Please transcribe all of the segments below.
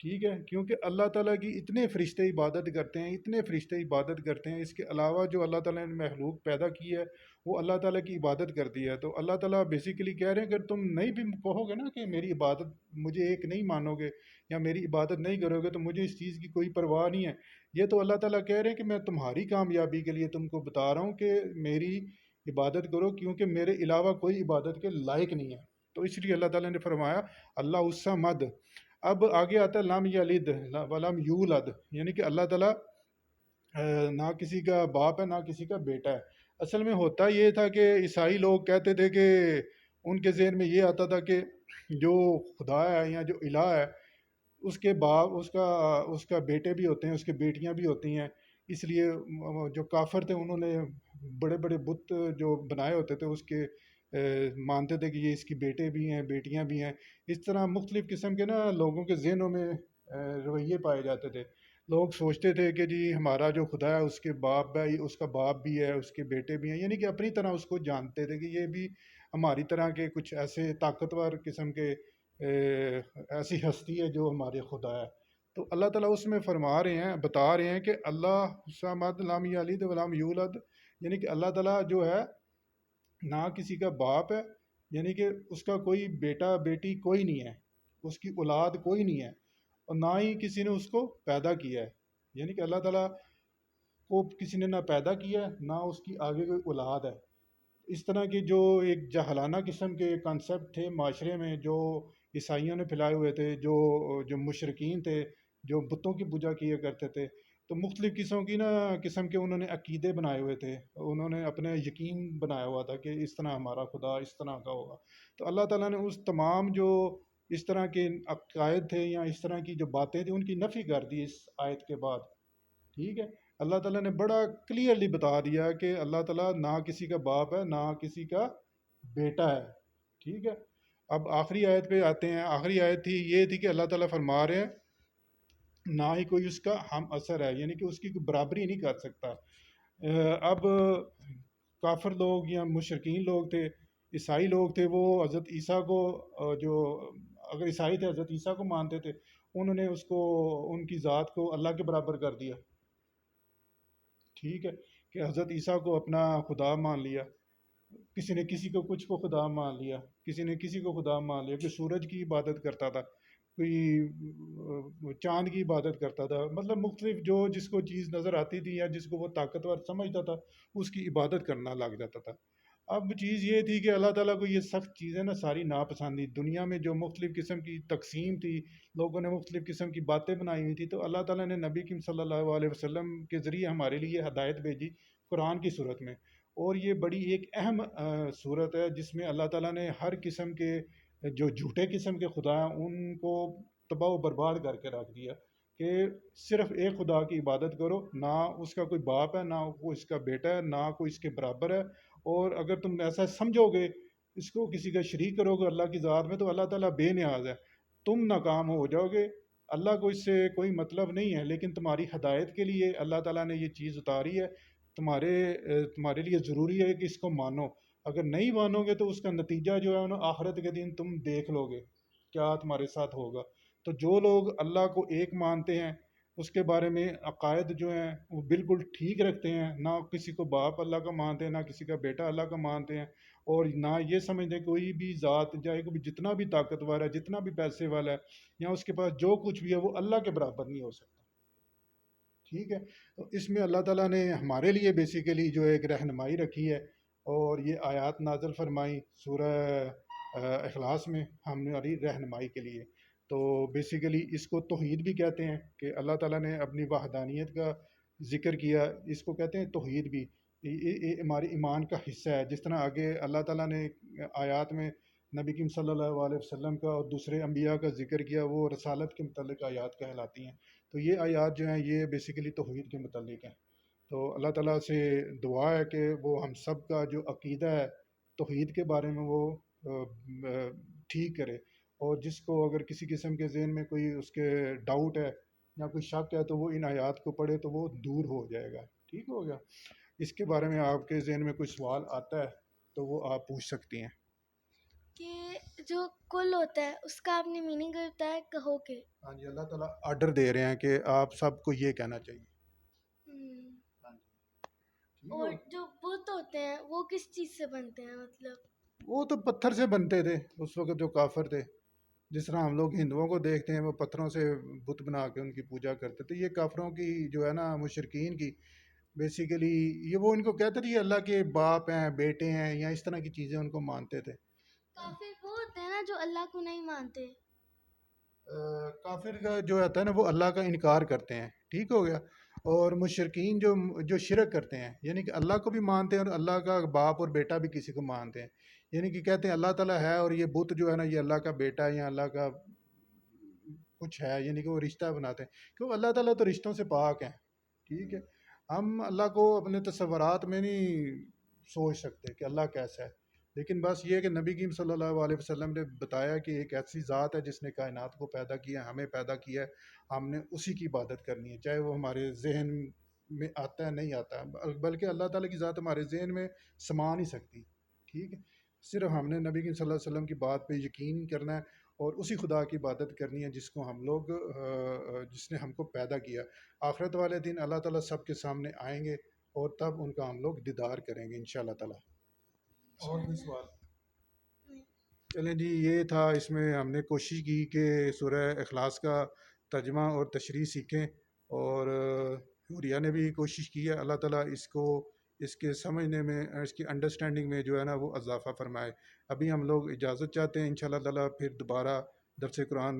ٹھیک ہے، کیونکہ اللہ تعالیٰ کی اتنے فرشتے عبادت کرتے ہیں، اتنے فرشتے عبادت کرتے ہیں، اس کے علاوہ جو اللہ تعالیٰ نے مخلوق پیدا کی ہے وہ اللہ تعالیٰ کی عبادت کرتی ہے. تو اللہ تعالیٰ بیسیکلی کہہ رہے ہیں کہ تم نہیں بھی کہو گے نا کہ میری عبادت مجھے ایک نہیں مانو گے یا میری عبادت نہیں کرو گے تو مجھے اس چیز کی کوئی پرواہ نہیں ہے. یہ تو اللہ تعالیٰ کہہ رہے ہیں کہ میں تمہاری کامیابی کے لیے تم کو بتا رہا ہوں کہ میری عبادت کرو، کیونکہ میرے علاوہ کوئی عبادت کے لائق نہیں ہے. تو اس لیے اللہ تعالیٰ نے فرمایا اللہ الصمد. اب آگے آتا ہے لم یلد ولم یولد، یعنی کہ اللہ تعالیٰ نہ کسی کا باپ ہے نہ کسی کا بیٹا ہے. اصل میں ہوتا یہ تھا کہ عیسائی لوگ کہتے تھے کہ ان کے ذہن میں یہ آتا تھا کہ جو خدا ہے یا جو الہ ہے اس کے باپ اس کا بیٹے بھی ہوتے ہیں، اس کے بیٹیاں بھی ہوتی ہیں. اس لیے جو کافر تھے انہوں نے بڑے بڑے بت جو بنائے ہوتے تھے اس کے مانتے تھے کہ یہ اس کی بیٹے بھی ہیں بیٹیاں بھی ہیں. اس طرح مختلف قسم کے نا لوگوں کے ذہنوں میں رویے پائے جاتے تھے. لوگ سوچتے تھے کہ جی ہمارا جو خدا ہے اس کے باپ ہے، اس کا باپ بھی ہے، اس کے بیٹے بھی ہیں، یعنی کہ اپنی طرح اس کو جانتے تھے کہ یہ بھی ہماری طرح کے کچھ ایسے طاقتور قسم کے ایسی ہستی ہے جو ہمارے خدا ہے. تو اللہ تعالیٰ اس میں فرما رہے ہیں، بتا رہے ہیں کہ اللہ صمد لم یلد ولم یولد، یعنی کہ اللہ تعالیٰ جو ہے نہ کسی کا باپ ہے، یعنی کہ اس کا کوئی بیٹا بیٹی کوئی نہیں ہے، اس کی اولاد کوئی نہیں ہے، اور نہ ہی کسی نے اس کو پیدا کیا ہے. یعنی کہ اللہ تعالیٰ کو کسی نے نہ پیدا کیا ہے نہ اس کی آگے کوئی اولاد ہے. اس طرح کی جو ایک جاہلانہ قسم کے کانسیپٹ تھے معاشرے میں جو عیسائیوں نے پھیلائے ہوئے تھے، جو مشرکین تھے جو بتوں کی پوجا کیا کرتے تھے، تو مختلف قسم کے انہوں نے عقیدے بنائے ہوئے تھے، انہوں نے اپنے یقین بنایا ہوا تھا کہ اس طرح ہمارا خدا اس طرح کا ہوگا. تو اللہ تعالیٰ نے اس تمام جو اس طرح کے عقائد تھے یا اس طرح کی جو باتیں تھیں ان کی نفی کر دی اس آیت کے بعد. ٹھیک ہے، اللہ تعالیٰ نے بڑا کلیئرلی بتا دیا کہ اللہ تعالیٰ نہ کسی کا باپ ہے نہ کسی کا بیٹا ہے. ٹھیک ہے، اب آخری آیت پہ آتے ہیں. آخری آیت یہ تھی کہ اللہ تعالیٰ فرما رہے ہیں نہ ہی کوئی اس کا ہم اثر ہے، یعنی کہ اس کی کوئی برابری نہیں کر سکتا. اب کافر لوگ یا مشرکین لوگ تھے، عیسائی لوگ تھے، وہ حضرت عیسیٰ کو جو اگر عیسائی تھے حضرت عیسیٰ کو مانتے تھے، انہوں نے اس کو ان کی ذات کو اللہ کے برابر کر دیا. ٹھیک ہے، کہ حضرت عیسیٰ کو اپنا خدا مان لیا. کسی نے کسی کو کچھ کو خدا مان لیا، کسی نے کسی کو خدا مان لیا. کوئی سورج کی عبادت کرتا تھا، کوئی چاند کی عبادت کرتا تھا، مطلب مختلف جو جس کو چیز نظر آتی تھی یا جس کو وہ طاقتور سمجھتا تھا اس کی عبادت کرنا لگ جاتا تھا. اب چیز یہ تھی کہ اللہ تعالیٰ کو یہ سخت چیزیں نا ساری ناپسند تھی. دنیا میں جو مختلف قسم کی تقسیم تھی، لوگوں نے مختلف قسم کی باتیں بنائی ہوئی تھی، تو اللہ تعالیٰ نے نبی کریم صلی اللہ علیہ وسلم کے ذریعے ہمارے لیے ہدایت بھیجی قرآن کی صورت میں. اور یہ بڑی ایک اہم صورت ہے جس میں اللہ تعالیٰ نے ہر قسم کے جو جھوٹے قسم کے خدا ہیں ان کو تباہ و برباد کر کے رکھ دیا کہ صرف ایک خدا کی عبادت کرو، نہ اس کا کوئی باپ ہے نہ وہ اس کا بیٹا ہے نہ کوئی اس کے برابر ہے. اور اگر تم ایسا سمجھو گے اس کو کسی کا شریک کرو گے اللہ کی ذات میں تو اللہ تعالیٰ بے نیاز ہے، تم ناکام ہو جاؤ گے. اللہ کو اس سے کوئی مطلب نہیں ہے، لیکن تمہاری ہدایت کے لیے اللہ تعالیٰ نے یہ چیز اتاری ہے. تمہارے لیے ضروری ہے کہ اس کو مانو. اگر نہیں مانو گے تو اس کا نتیجہ جو ہے نا آخرت کے دن تم دیکھ لو گے کیا تمہارے ساتھ ہوگا. تو جو لوگ اللہ کو ایک مانتے ہیں اس کے بارے میں عقائد جو ہیں وہ بالکل ٹھیک رکھتے ہیں، نہ کسی کو باپ اللہ کا مانتے ہیں نہ کسی کا بیٹا اللہ کا مانتے ہیں، اور نہ یہ سمجھتے ہیں کوئی بھی ذات چاہے کوئی جتنا بھی طاقتور ہے جتنا بھی پیسے والا ہے یا اس کے پاس جو کچھ بھی ہے وہ اللہ کے برابر نہیں ہو سکتا. ٹھیک ہے، تو اس میں اللہ تعالیٰ نے ہمارے لیے بیسیکلی جو ایک رہنمائی رکھی ہے اور یہ آیات نازل فرمائی سورہ اخلاص میں ہماری رہنمائی کے لیے. تو بیسیکلی اس کو توحید بھی کہتے ہیں کہ اللہ تعالیٰ نے اپنی وحدانیت کا ذکر کیا، اس کو کہتے ہیں توحید بھی. یہ ہمارے ایمان کا حصہ ہے. جس طرح آگے اللہ تعالیٰ نے آیات میں نبی کریم صلی اللہ علیہ وسلم کا اور دوسرے انبیاء کا ذکر کیا، وہ رسالت کے متعلق آیات کہلاتی ہیں. تو یہ آیات جو ہیں یہ بیسیکلی توحید کے متعلق ہیں. تو اللہ تعالیٰ سے دعا ہے کہ وہ ہم سب کا جو عقیدہ ہے توحید کے بارے میں وہ ٹھیک کرے، اور جس کو اگر کسی قسم کے ذہن میں کوئی اس کے ڈاؤٹ ہے یا کوئی شک ہے تو وہ ان آیات کو پڑھے تو وہ دور ہو جائے گا. ٹھیک ہو گیا. اس کے بارے میں آپ کے ذہن میں کوئی سوال آتا ہے تو وہ آپ پوچھ سکتی ہیں. کہ جو کل ہوتا ہے اس کا آپ نے میننگ بتایا کہو کہ ہاں جی، اللہ تعالیٰ آرڈر دے رہے ہیں کہ آپ سب کو یہ کہنا چاہیے. ہاں جی، ٹھیک اور ہو. جو بت ہوتے ہیں وہ کس چیز سے بنتے ہیں مطلب؟ وہ تو پتھر سے بنتے تھے اس وقت جو کافر تھے. جس طرح ہم لوگ ہندوؤں کو دیکھتے ہیں وہ پتھروں سے بت بنا کے ان کی پوجا کرتے تھے، یہ کافروں کی جو ہے نا مشرکین کی بیسیکلی یہ وہ ان کو کہتے تھے یہ اللہ کے باپ ہیں، بیٹے ہیں، یا اس طرح کی چیزیں ان کو مانتے تھے. کافر وہ ہوتے ہیں نا جو اللہ کو نہیں مانتے. کافر کا جو ہوتا ہے نا وہ اللہ کا انکار کرتے ہیں، ٹھیک ہو گیا. اور مشرکین جو شرک کرتے ہیں یعنی کہ اللہ کو بھی مانتے ہیں اور اللہ کا باپ اور بیٹا بھی کسی کو مانتے ہیں، یعنی کہ کہتے ہیں اللہ تعالیٰ ہے اور یہ بت جو ہے نا یہ اللہ کا بیٹا ہے یا اللہ کا کچھ ہے، یعنی کہ وہ رشتہ بناتے ہیں کیوں اللہ تعالیٰ تو رشتوں سے پاک ہیں. ٹھیک ہے، ہم اللہ کو اپنے تصورات میں نہیں سوچ سکتے کہ اللہ کیسا ہے، لیکن بس یہ کہ نبی کریم صلی اللہ علیہ وسلم نے بتایا کہ ایک ایسی ذات ہے جس نے کائنات کو پیدا کیا ہے، ہمیں پیدا کیا ہے، ہم نے اسی کی عبادت کرنی ہے، چاہے وہ ہمارے ذہن میں آتا ہے نہیں آتا ہے، بلکہ اللہ تعالیٰ کی ذات ہمارے ذہن میں سما نہیں سکتی. ٹھیک ہے، صرف ہم نے نبی کریم صلی اللہ علیہ وسلم کی بات پہ یقین کرنا ہے اور اسی خدا کی عبادت کرنی ہے جس کو ہم لوگ جس نے ہم کو پیدا کیا. آخرت والے دن اللہ تعالیٰ سب کے سامنے آئیں گے اور تب ان کا ہم لوگ دیدار کریں گے انشاءاللہ تعالیٰ. اور کوئی سوال؟ چلیں جی، یہ تھا، اس میں ہم نے کوشش کی کہ سورہ اخلاص کا ترجمہ اور تشریح سیکھیں، اور حوریہ نے بھی کوشش کی ہے. اللہ تعالیٰ اس کے سمجھنے میں، اس کی انڈرسٹینڈنگ میں جو ہے نا وہ اضافہ فرمائے. ابھی ہم لوگ اجازت چاہتے ہیں، انشاءاللہ تعالیٰ پھر دوبارہ درس قرآن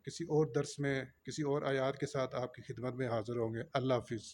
کسی اور درس میں کسی اور آیات کے ساتھ آپ کی خدمت میں حاضر ہوں گے. اللہ حافظ.